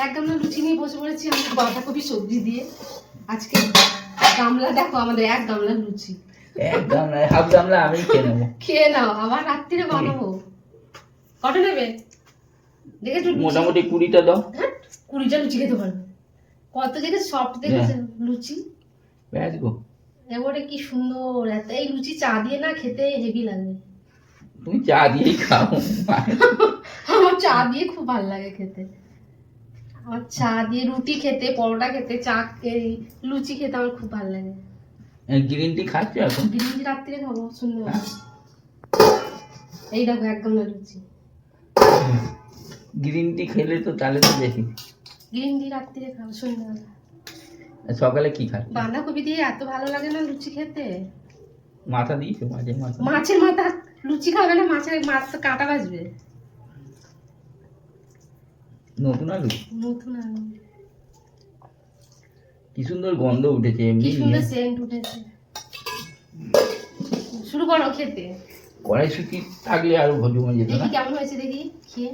এক গামলা লুচি নিয়ে বসে পড়েছি আমি বাঁধাকপি সবজি দিয়ে। আজকে গামলা দেখো আমাদের এক গামলা লুচি, এক গামলা হাফ গামলা আমি খেয়ে নেবো। খেয়ে নাও, আবার রাত্রিরে বানাবো। কটা নেবে দেখেছো? মোটামুটি 20টা দাও। 20টা লুচি খেতে পারবে? কত দেখে সফট দেখেছে লুচি। ব্যাস গো। এবারে কি সুন্দর, এত এই লুচি চা দিয়ে না খেতে হেভি লাগে। তুমি চা দিয়ে খাও। আমার চা দিয়ে খুব ভালো লাগে খেতে। আমার চা দিয়ে রুটি খেতে, পরোটা খেতে, চা লুচি খেতে আমার খুব ভালো লাগে। গ্রিন টি খাচ্ছ এখন? গ্রিন টি রাত্রিরে খাবো সুন্দর। এই দেখো এক গামলা লুচি। গ্রিন টি খেলে তো তাহলে তো দেখি। গ্রিন টি রাত্রিরে খাবো সুন্দর। সকালে কি খাচ্ছ? বাঁধাকপি দিয়ে এত ভালো লাগে না লুচি খেতে। মাথা দিয়েছো? মাঝে মাথা? মাছের মাথা লুচি খাবে না, মাছ তো কাঁটা বাজবে। নতুন আলু? নতুন আলু। কি সুন্দর গন্ধ উঠেছে। কি এমনি সুন্দর সেন্ট উঠেছে। শুরু করো খেতে। কড়াইশুটি থাকলে আরো হজম হয়ে যেত দেখি না? কেমন হয়েছে, দেখি খেয়ে।